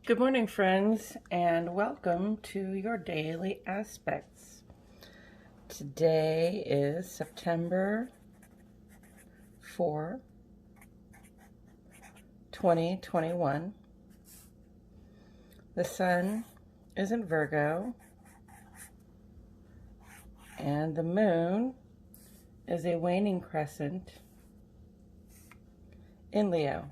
Good morning, friends, and welcome to your daily aspects. Today is September 4, 2021. The sun is in Virgo, and the moon is a waning crescent in Leo.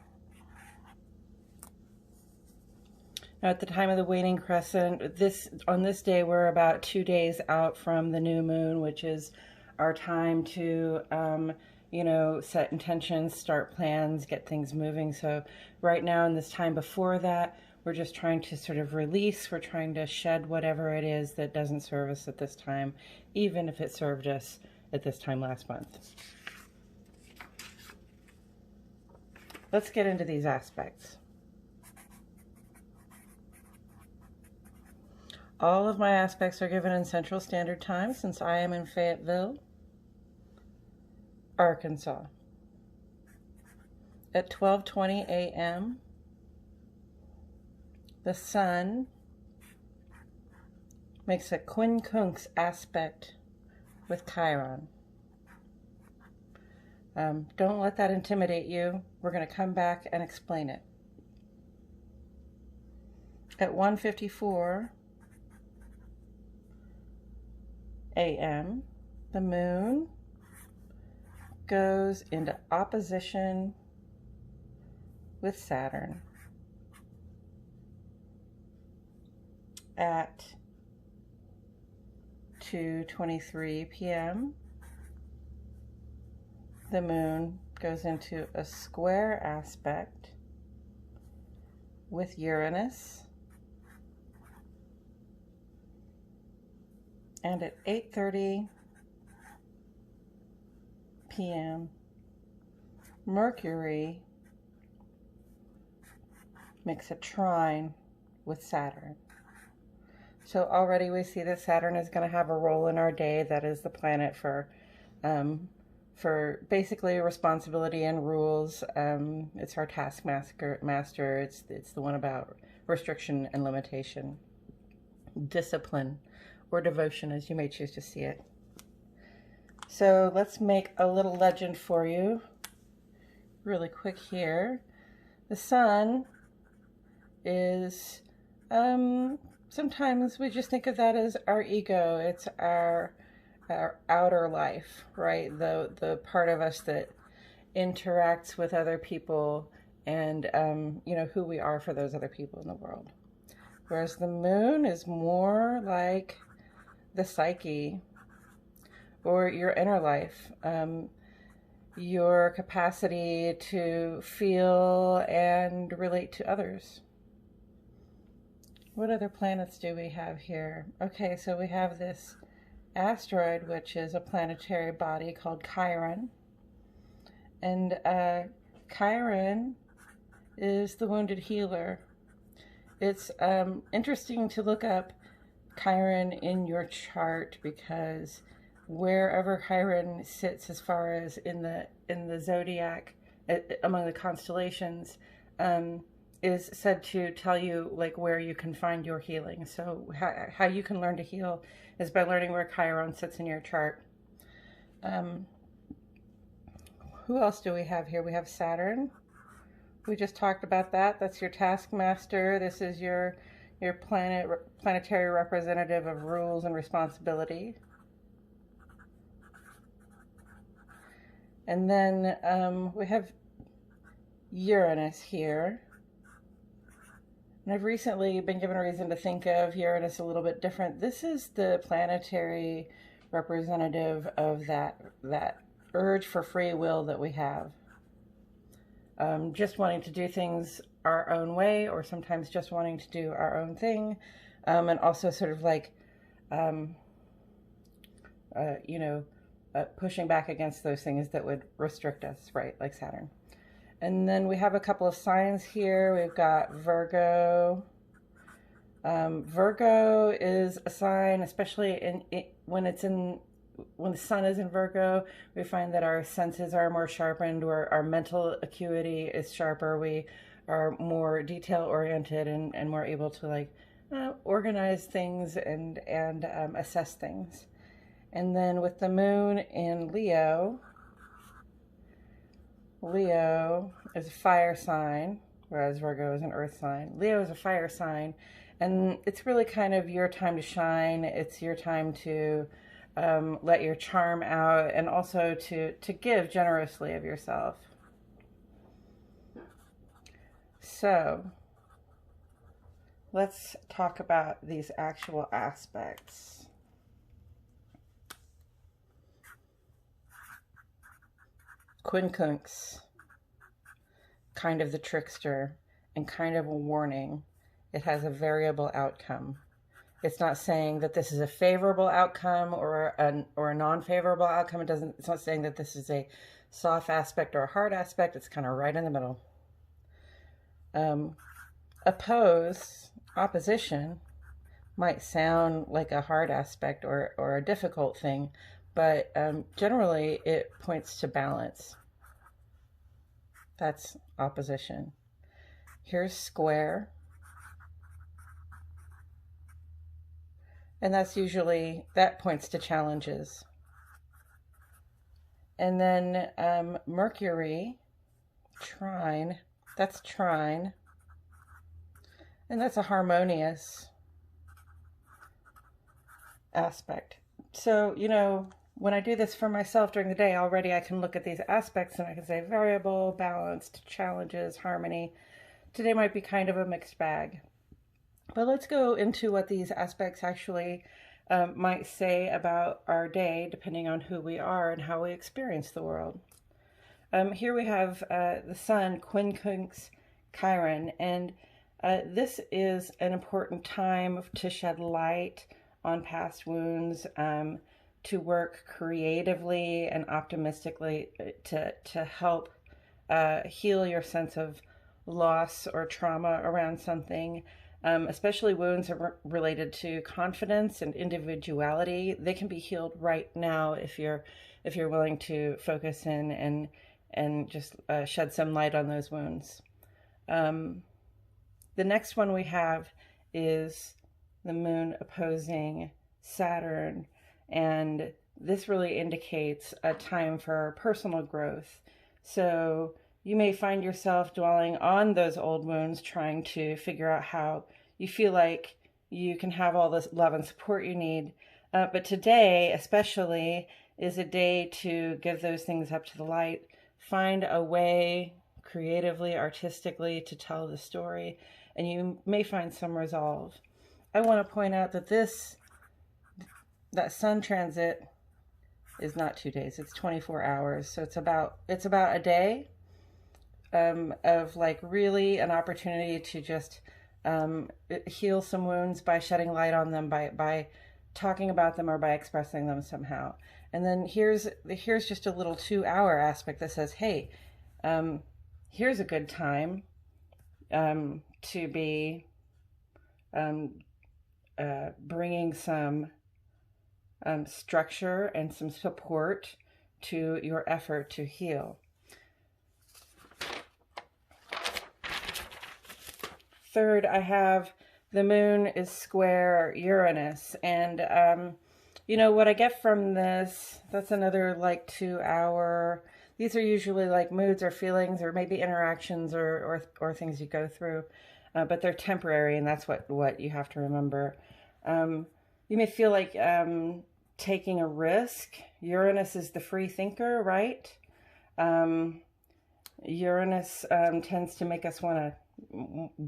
Now, at the time of the waning crescent, on this day, we're about 2 days out from the new moon, which is our time to, set intentions, start plans, get things moving. So right now, in this time before that, we're just trying to sort of release. We're trying to shed whatever it is that doesn't serve us at this time, even if it served us at this time last month. Let's get into these aspects. All of my aspects are given in Central Standard Time since I am in Fayetteville, Arkansas. At 12:20 a.m., the sun makes a Quincunx aspect with Chiron. Don't let that intimidate you. We're going to come back and explain it. At 1:54 a.m., the moon goes into opposition with Saturn. At 2:23 p.m., the moon goes into a square aspect with Uranus. And at 8:30 p.m., Mercury makes a trine with Saturn. So already we see that Saturn is going to have a role in our day. That is the planet for basically responsibility and rules. It's our taskmaster. It's the one about restriction and limitation, discipline, or devotion, as you may choose to see it. So let's make a little legend for you really quick here. The sun is, sometimes we just think of that as our ego. It's our outer life, right? The part of us that interacts with other people and, who we are for those other people in the world. Whereas the moon is more like the psyche, or your inner life, your capacity to feel and relate to others. What other planets do we have here? Okay, so we have this asteroid, which is a planetary body called Chiron. And Chiron is the wounded healer. It's interesting to look up Chiron in your chart, because wherever Chiron sits as far as in the zodiac, among the constellations, is said to tell you like where you can find your healing. So how you can learn to heal is by learning where Chiron sits in your chart. Who else do we have here? We have Saturn. We just talked about that. That's your taskmaster. This is your planetary representative of rules and responsibility. And then we have Uranus here. And I've recently been given a reason to think of Uranus a little bit different. This is the planetary representative of that urge for free will that we have. Just wanting to do things our own way, or sometimes just wanting to do our own thing, and also sort of like, pushing back against those things that would restrict us, right, like Saturn. And then we have a couple of signs here. We've got Virgo. Virgo is a sign, especially when the sun is in Virgo, we find that our senses are more sharpened, or our mental acuity is sharper. We are more detail oriented and more able to like organize things and assess things. And then with the moon in Leo, Leo is a fire sign, whereas Virgo is an earth sign. Leo is a fire sign, and it's really kind of your time to shine. It's your time to let your charm out, and also to give generously of yourself. So let's talk about these actual aspects. Quincunx, kind of the trickster and kind of a warning. It has a variable outcome. It's not saying that this is a favorable outcome or a non-favorable outcome. It's not saying that this is a soft aspect or a hard aspect. It's kind of right in the middle. Opposition might sound like a hard aspect or a difficult thing, but generally it points to balance. That's opposition. Here's square. And that points to challenges. And then Mercury, trine, that's trine. And that's a harmonious aspect. So, when I do this for myself during the day, already I can look at these aspects and I can say variable, balanced, challenges, harmony. Today might be kind of a mixed bag. But let's go into what these aspects actually might say about our day, depending on who we are and how we experience the world. Here we have the sun, Quincunx, Chiron, and this is an important time to shed light on past wounds, to work creatively and optimistically to help heal your sense of loss or trauma around something. Especially wounds are related to confidence and individuality. They can be healed right now if you're willing to focus in and just shed some light on those wounds. The next one we have is the moon opposing Saturn, and this really indicates a time for personal growth. So you may find yourself dwelling on those old wounds, trying to figure out how you feel like you can have all this love and support you need. But today, especially, is a day to give those things up to the light. Find a way, creatively, artistically, to tell the story, and you may find some resolve. I want to point out that that sun transit is not 2 days, it's 24 hours. So it's about a day of like really an opportunity to just heal some wounds by shedding light on them, by talking about them or by expressing them somehow. And then here's just a little 2-hour aspect that says, hey, here's a good time to be bringing some structure and some support to your effort to heal. Third, I have the moon is square Uranus, and what I get from this, that's another like 2-hour. These are usually like moods or feelings or maybe interactions or things you go through, but they're temporary, and that's what you have to remember. You may feel like taking a risk. Uranus is the free thinker, right? Uranus tends to make us want to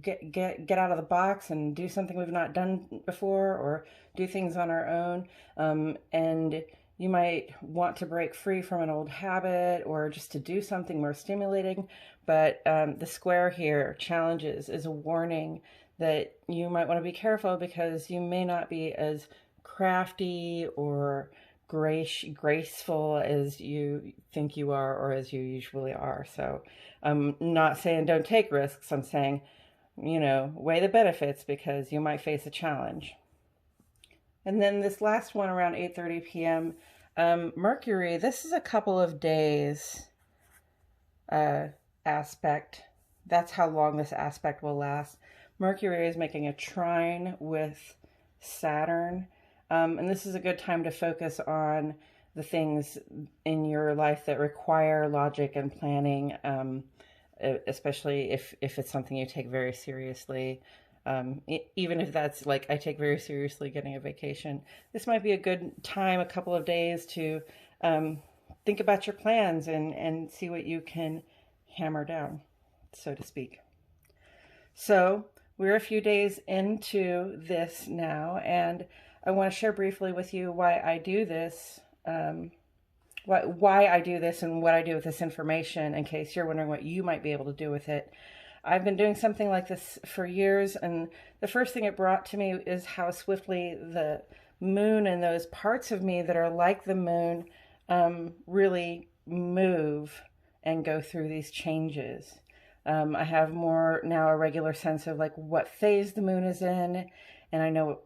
get out of the box and do something we've not done before, or do things on our own. And you might want to break free from an old habit or just to do something more stimulating. But the square here, challenges, is a warning that you might want to be careful, because you may not be as crafty or graceful as you think you are, or as you usually are. So I'm not saying don't take risks. I'm saying, weigh the benefits, because you might face a challenge. And then this last one around 8:30 p.m., Mercury, this is a couple of days aspect That's how long this aspect will last. Mercury is making a trine with Saturn, and this is a good time to focus on the things in your life that require logic and planning, especially if it's something you take very seriously. Even if that's like I take very seriously getting a vacation, this might be a good time, a couple of days to think about your plans and see what you can hammer down, so to speak. So we're a few days into this now, and I want to share briefly with you why I do this, why I do this and what I do with this information, in case you're wondering what you might be able to do with it. I've been doing something like this for years, and the first thing it brought to me is how swiftly the moon and those parts of me that are like the moon really move and go through these changes. I have more now a regular sense of like what phase the moon is in, and I know,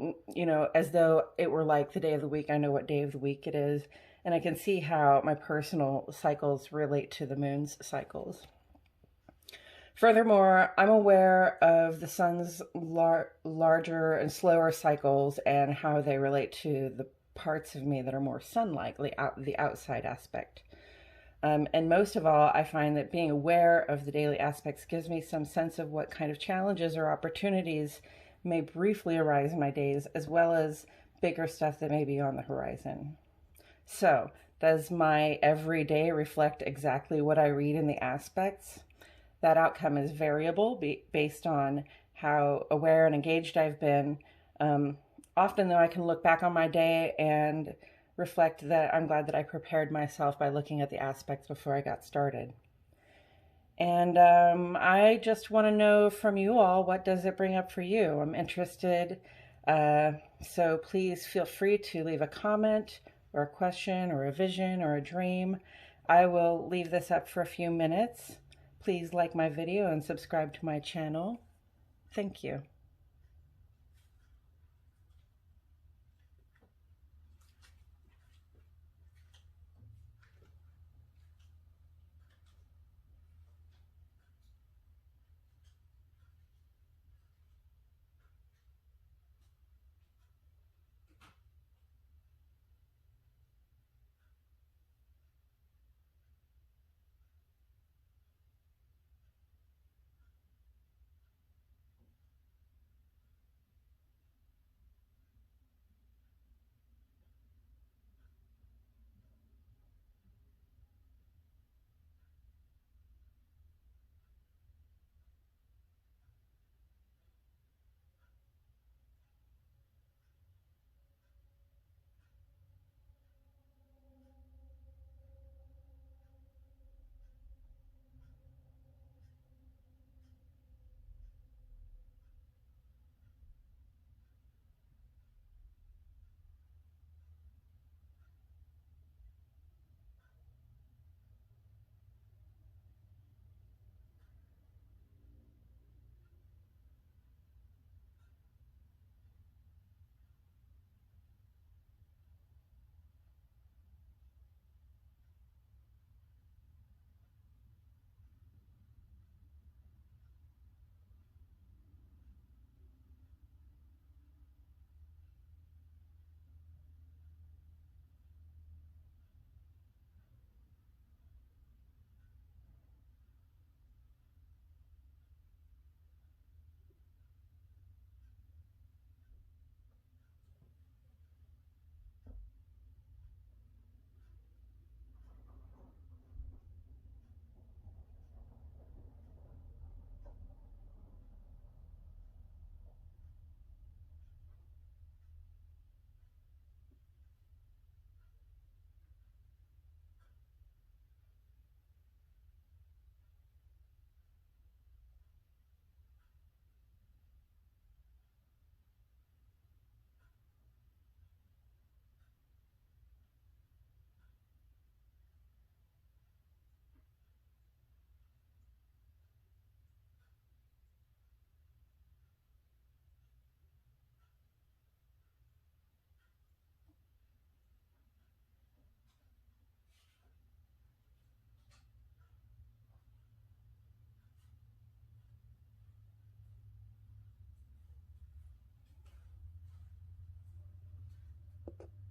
as though it were like the day of the week, I know what day of the week it is, and I can see how my personal cycles relate to the moon's cycles. Furthermore, I'm aware of the sun's larger and slower cycles and how they relate to the parts of me that are more sun-like, the outside aspect. And most of all, I find that being aware of the daily aspects gives me some sense of what kind of challenges or opportunities may briefly arise in my days, as well as bigger stuff that may be on the horizon. So, does my everyday reflect exactly what I read in the aspects? That outcome is variable based on how aware and engaged I've been. Often, though, I can look back on my day and reflect that I'm glad that I prepared myself by looking at the aspects before I got started. And I just want to know from you all, what does it bring up for you? I'm interested. So please feel free to leave a comment or a question or a vision or a dream. I will leave this up for a few minutes. Please like my video and subscribe to my channel. Thank you.